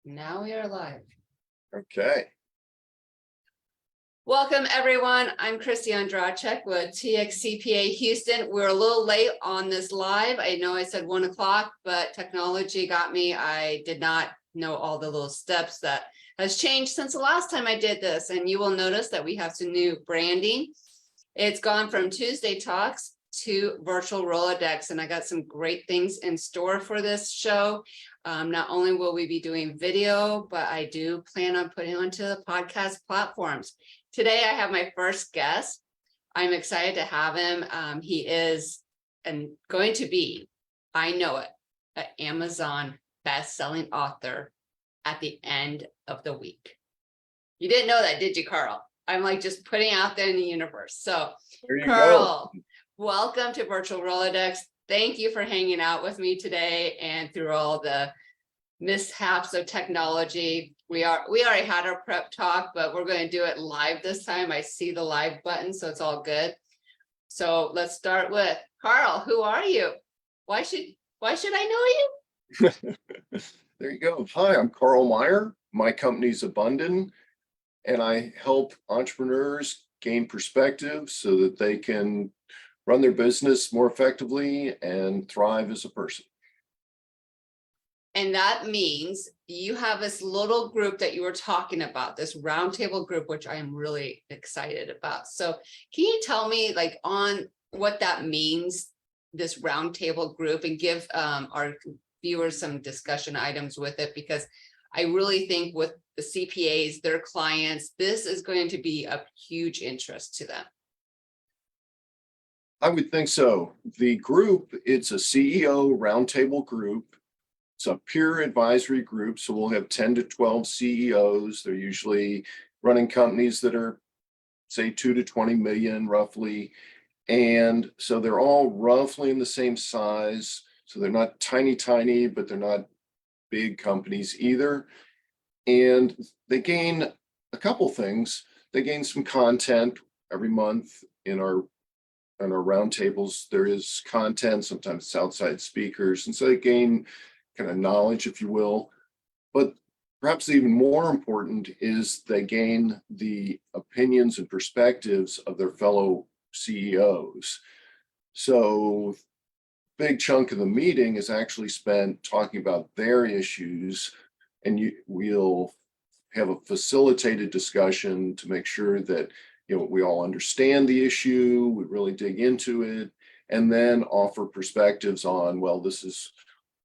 Now we are live. Okay. Welcome, everyone. I'm Christy Andrachek with TXCPA Houston. We're a little late on this live. I know I said 1 o'clock, but technology got me. I did not know all the little steps that has changed since the last time I did this. And you will notice that we have some new branding. It's gone from Tuesday Talks to virtual Rolodex, and I got some great things in store for this show. Not only will we be doing video, but I do plan on putting onto the podcast platforms. Today, I have my first guest. I'm excited to have him. He is going to be, I know it, an Amazon best-selling author at the end of the week. You didn't know that, did you, Karl? I'm like just putting out there in the universe. So, There you Karl, go. welcome to Virtual Rolodex. Thank you for hanging out with me today and through all the mishaps of technology. We already had our prep talk, but we're going to do it live this time. I see the live button, so it's all good. So let's start with Karl. Who are you? Why should I know you? There you go. Hi, I'm Karl Maier. My company's Abundant, and I help entrepreneurs gain perspective so that they can run their business more effectively and thrive as a person. And that means you have this little group that you were talking about, this roundtable group, which I am really excited about. So can you tell me on what that means, this roundtable group, and give our viewers some discussion items with it? Because I really think with the CPAs, their clients, this is going to be of huge interest to them. I would think so. The group, it's a CEO roundtable group. It's a peer advisory group, so we'll have 10 to 12 CEOs. They're usually running companies that are, say, 2 to 20 million roughly. And so they're all roughly in the same size. So they're not tiny, but they're not big companies either. And they gain a couple things. They gain some content every month in our roundtables. There is content, sometimes it's outside speakers. And so they gain kind of knowledge, if you will. But perhaps even more important is they gain the opinions and perspectives of their fellow CEOs. So big chunk of the meeting is actually spent talking about their issues, and we'll have a facilitated discussion to make sure that we all understand the issue, we really dig into it, and then offer perspectives on, well, this is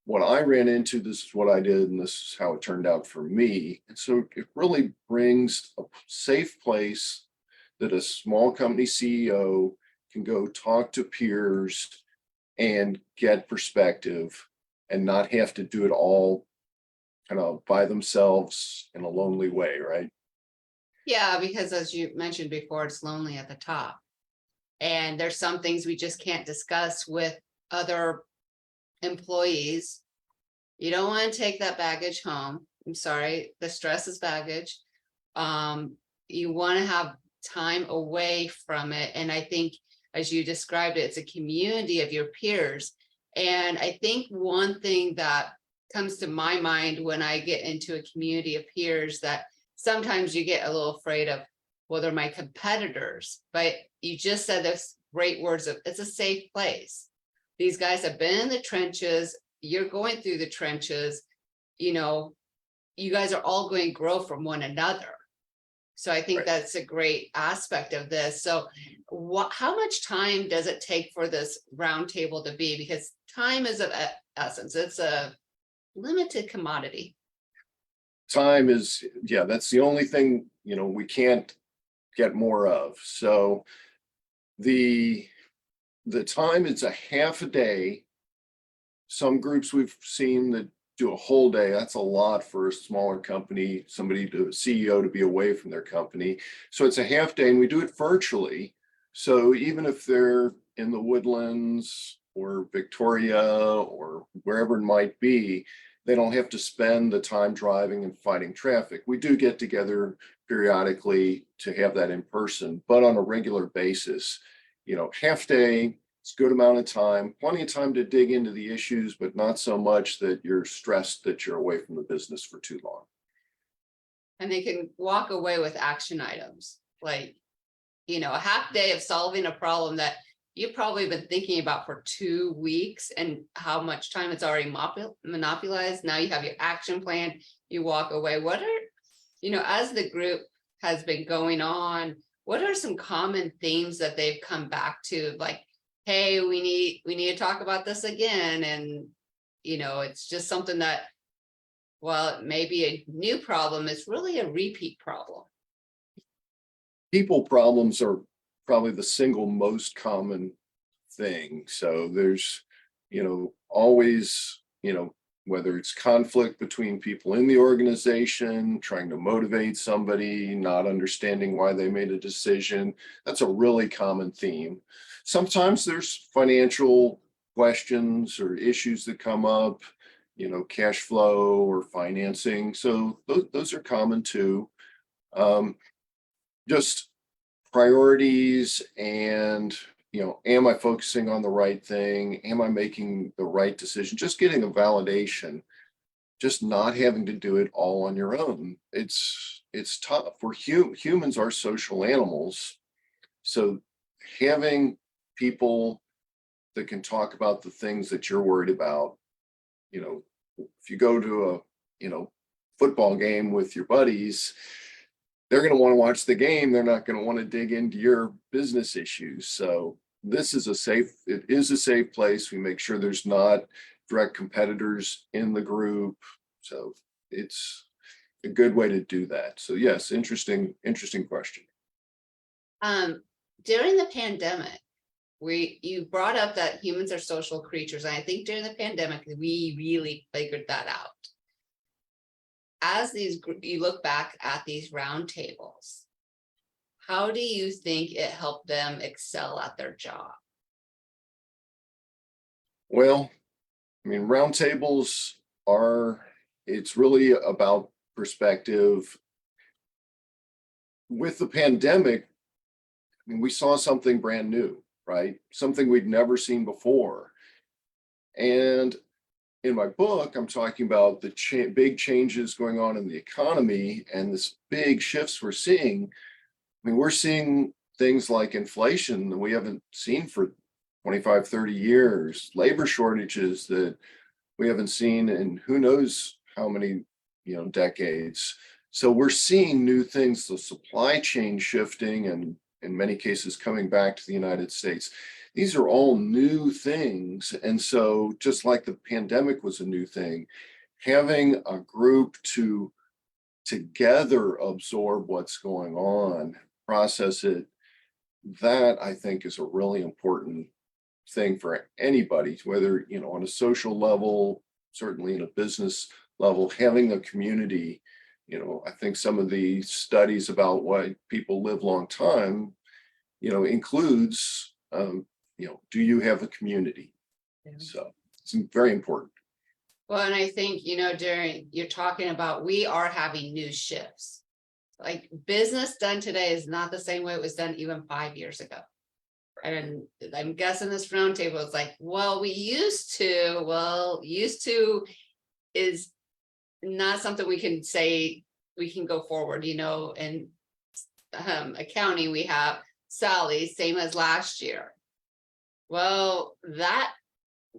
what I ran into, this is what I did, and this is how it turned out for me. And so it really brings a safe place that a small company CEO can go talk to peers and get perspective and not have to do it all kind of by themselves in a lonely way, right? Yeah, because as you mentioned before, it's lonely at the top. And there's some things we just can't discuss with other employees. You don't want to take that baggage home. I'm sorry, the stress is baggage. You want to have time away from it. And I think, as you described it, it's a community of your peers. And I think one thing that comes to my mind when I get into a community of peers, that sometimes you get a little afraid of, well, they're my competitors, but you just said those great words of, it's a safe place. These guys have been in the trenches. You're going through the trenches. You guys are all going to grow from one another. So I think that's a great aspect of this. So how much time does it take for this roundtable to be? Because time is of essence. It's a limited commodity. Time is, that's the only thing, we can't get more of. So the time is a half a day. Some groups we've seen that do a whole day. That's a lot for a smaller company, a CEO to be away from their company. So it's a half day, and we do it virtually. So even if they're in the Woodlands or Victoria or wherever it might be, they don't have to spend the time driving and fighting traffic. We do get together periodically to have that in person, but on a regular basis, half day, it's a good amount of time, plenty of time to dig into the issues, but not so much that you're stressed that you're away from the business for too long. And they can walk away with action items, like, a half day of solving a problem that you've probably been thinking about for 2 weeks and how much time it's already monopolized. Now you have your action plan, you walk away. What are, as the group has been going on, what are some common themes that they've come back to? Like, hey, we need to talk about this again. And, it's just something that, well, it may be a new problem, it's really a repeat problem. People problems are probably the single most common thing. So there's, always, whether it's conflict between people in the organization, trying to motivate somebody, not understanding why they made a decision. That's a really common theme. Sometimes there's financial questions or issues that come up, cash flow or financing. So those are common too. Just priorities and, am I focusing on the right thing? Am I making the right decision? Just getting a validation, just not having to do it all on your own. It's tough. Humans are social animals. So having people that can talk about the things that you're worried about, if you go to a, football game with your buddies, they're going to want to watch the game. They're not going to want to dig into your business issues. So it is a safe place. We make sure there's not direct competitors in the group. So it's a good way to do that. So yes, interesting question. During the pandemic, you brought up that humans are social creatures. And I think during the pandemic, we really figured that out. As you look back at these roundtables, how do you think it helped them excel at their job? Well, I mean, roundtables it's really about perspective. With the pandemic, I mean, we saw something brand new, right? Something we'd never seen before. And in my book, I'm talking about the big changes going on in the economy and this big shifts we're seeing. I mean, we're seeing things like inflation that we haven't seen for 25, 30 years, labor shortages that we haven't seen in who knows how many, decades. So we're seeing new things, the supply chain shifting and in many cases coming back to the United States. These are all new things. And so just like the pandemic was a new thing, having a group to together absorb what's going on, process it, that I think is a really important thing for anybody, whether, on a social level, certainly in a business level, having a community. I think some of the studies about why people live long time, includes, do you have a community? Yeah. So it's very important. Well, and I think, you're talking about, we are having new shifts. Like business done today is not the same way it was done even 5 years ago. And I'm guessing this roundtable is like, well, used to is not something we can say we can go forward, in accounting, we have Sally, same as last year. Well, that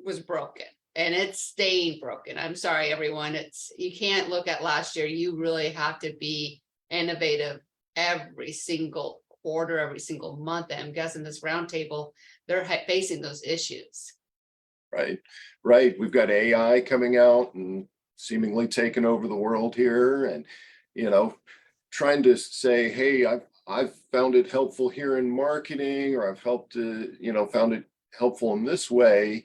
was broken and it's staying broken. I'm sorry, everyone. You can't look at last year. You really have to be innovative every single quarter, every single month. And I'm guessing this roundtable, they're facing those issues. Right. We've got AI coming out and seemingly taking over the world here, and trying to say, hey, I've found it helpful here in marketing, or I've found it helpful in this way,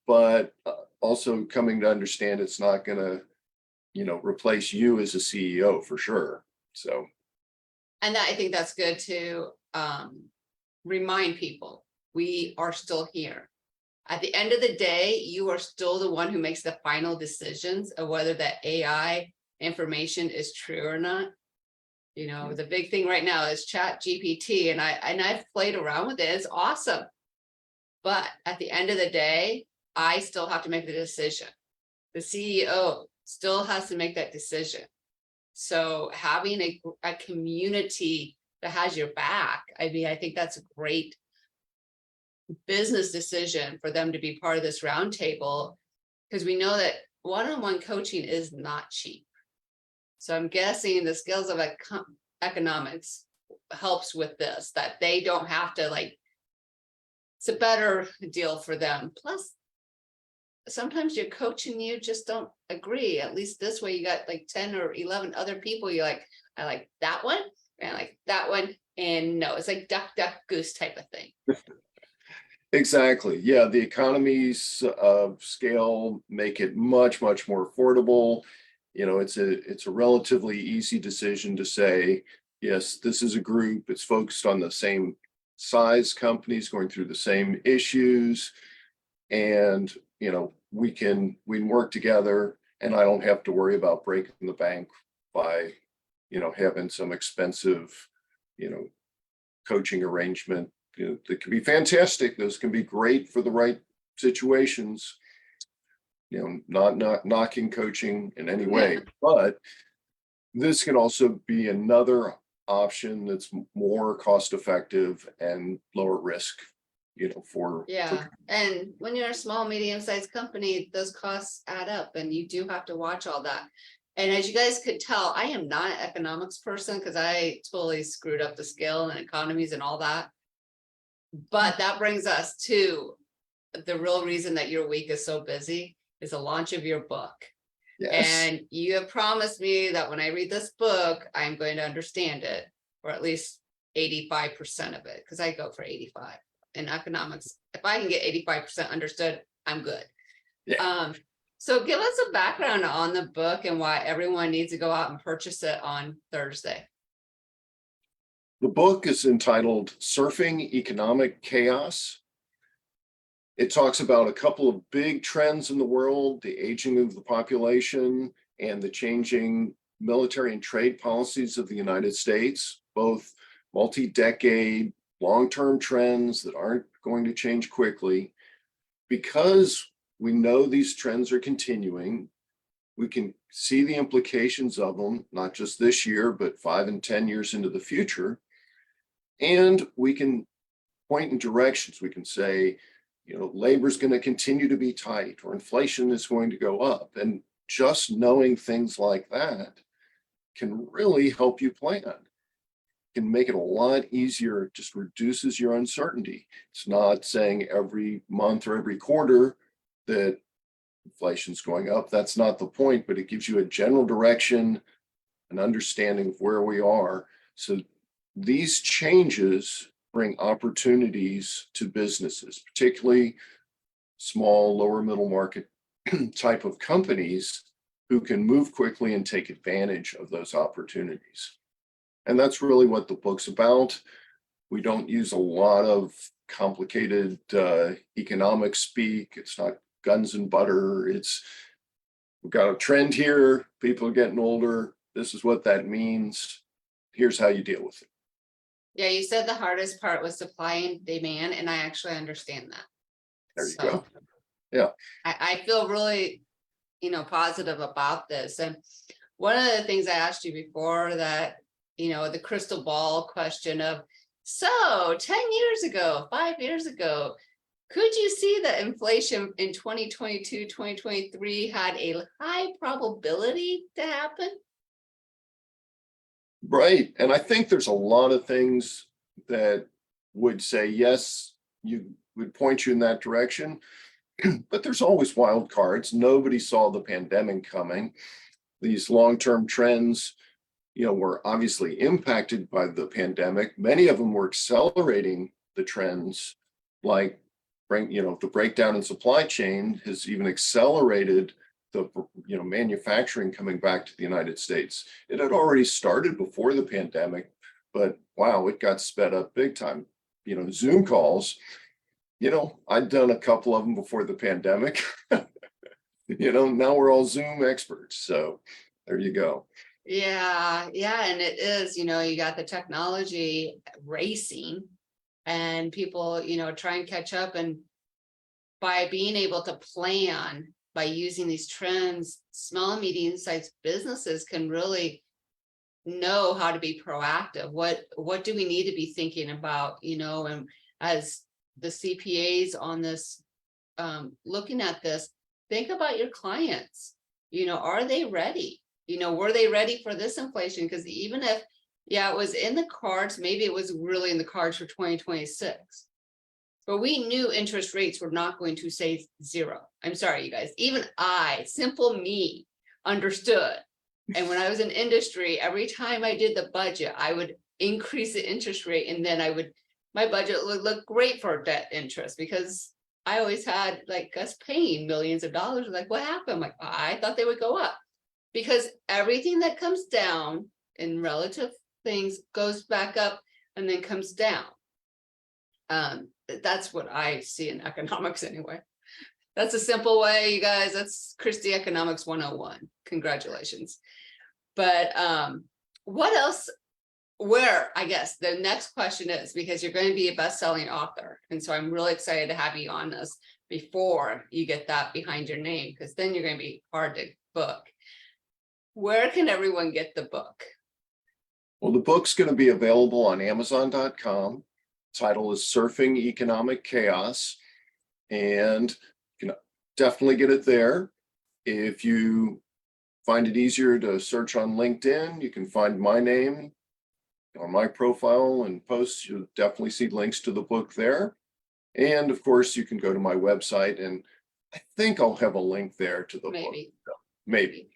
but also coming to understand it's not going to, replace you as a CEO for sure. So. And I think that's good to remind people we are still here. At the end of the day, you are still the one who makes the final decisions of whether that AI information is true or not. The big thing right now is Chat GPT, and I've played around with it. It's awesome. But at the end of the day, I still have to make the decision. The CEO still has to make that decision. So having a community that has your back, I mean, I think that's a great business decision for them to be part of this roundtable, because we know that one-on-one coaching is not cheap. So I'm guessing the skills of economics helps with this, that they don't have to like, it's a better deal for them. Plus, sometimes your coach and you just don't agree. At least this way you got like 10 or 11 other people. You're like, I like that one, and I like that one. And no, it's like duck, duck, goose type of thing. Exactly. Yeah, the economies of scale make it much, much more affordable. You know, it's a relatively easy decision to say, yes, this is a group, it's focused on the same size companies going through the same issues. And, you know, we can work together, and I don't have to worry about breaking the bank by, having some expensive, you know, coaching arrangement. That can be fantastic. Those can be great for the right situations. Not knocking coaching in any way, but this can also be another option that's more cost effective and lower risk, for Yeah, and when you're a small, medium-sized company, those costs add up, and you do have to watch all that. And as you guys could tell, I am not an economics person, because I totally screwed up the scale and economies and all that. But that brings us to the real reason that your week is so busy is the launch of your book. Yes. And you have promised me that when I read this book, I'm going to understand it, or at least 85% of it, because I go for 85 in economics. If I can get 85% understood, I'm good. Yeah. So give us a background on the book and why everyone needs to go out and purchase it on Thursday. The book is entitled Surfing Economic Chaos. It talks about a couple of big trends in the world, the aging of the population and the changing military and trade policies of the United States, both multi-decade, long-term trends that aren't going to change quickly. Because we know these trends are continuing, we can see the implications of them, not just this year, but 5 and 10 years into the future. And we can point in directions. We can say, labor is going to continue to be tight, or inflation is going to go up. And just knowing things like that can really help you plan. Can make it a lot easier. It just reduces your uncertainty. It's not saying every month or every quarter that inflation's going up. That's not the point, but it gives you a general direction, an understanding of where we are. So these changes bring opportunities to businesses, particularly small, lower middle market type of companies who can move quickly and take advantage of those opportunities. And that's really what the book's about. We don't use a lot of complicated economic speak. It's not guns and butter. We've got a trend here. People are getting older. This is what that means. Here's how you deal with it. Yeah, you said the hardest part was supply and demand, and I actually understand that. There you go. Yeah. I feel really, positive about this. And one of the things I asked you before that, the crystal ball question of, so 10 years ago, 5 years ago, could you see that inflation in 2022, 2023 had a high probability to happen? Right. And I think there's a lot of things that would say, yes, you would point you in that direction, but there's always wild cards. Nobody saw the pandemic coming. These long-term trends, were obviously impacted by the pandemic. Many of them were accelerating the trends, like the breakdown in supply chain has even accelerated the manufacturing coming back to the United States. It had already started before the pandemic, but wow, it got sped up big time. Zoom calls, I'd done a couple of them before the pandemic. Now we're all Zoom experts. So there you go. Yeah, and it is, you got the technology racing and people, try and catch up. And by being able to plan by using these trends, small and medium-sized businesses can really know how to be proactive. What do we need to be thinking about, and as the CPAs on this, looking at this, think about your clients. Are they ready? Were they ready for this inflation? Because even if, yeah, it was in the cards, maybe it was really in the cards for 2026. But we knew interest rates were not going to say zero. I'm sorry, you guys, even simple me, understood. And when I was in industry, every time I did the budget, I would increase the interest rate, and then my budget would look great for debt interest, because I always had like us paying millions of dollars. Like, what happened? I'm like, I thought they would go up, because everything that comes down in relative things goes back up and then comes down. That's what I see in economics anyway. That's a simple way, you guys. That's Christie Economics 101. Congratulations. But what else? Where, I guess the next question is, because you're going to be a best-selling author, and so I'm really excited to have you on this before you get that behind your name, because then you're going to be hard to book. Where can everyone get the book? Well, the book's going to be available on Amazon.com. Title is Surfing Economic Chaos, and you can definitely get it there. If you find it easier to search on LinkedIn, you can find my name on my profile and posts. You'll definitely see links to the book there. And of course, you can go to my website, and I think I'll have a link there to the book. Maybe.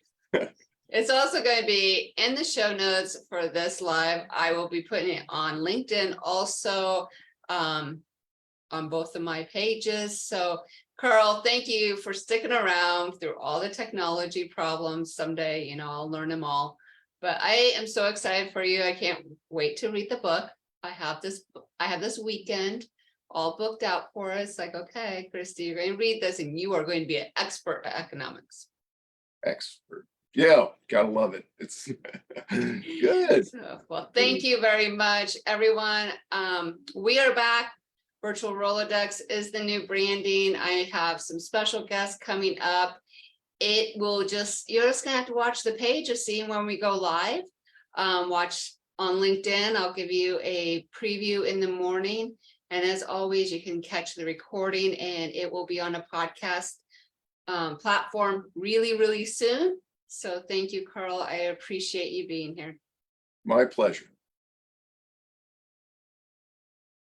It's also going to be in the show notes for this live. I will be putting it on LinkedIn, also on both of my pages. So Karl, thank you for sticking around through all the technology problems. Someday, I'll learn them all. But I am so excited for you. I can't wait to read the book. I have this weekend all booked out for us. Like, okay, Christy, you're going to read this and you are going to be an expert at economics. Expert. Yeah, gotta love it. It's good. So, well, thank you very much, everyone. We are back. Virtual Rolodex is the new branding. I have some special guests coming up. You're just gonna have to watch the page to see when we go live. Watch on LinkedIn. I'll give you a preview in the morning. And as always, you can catch the recording, and it will be on a podcast platform really, really soon. So thank you, Karl. I appreciate you being here. My pleasure.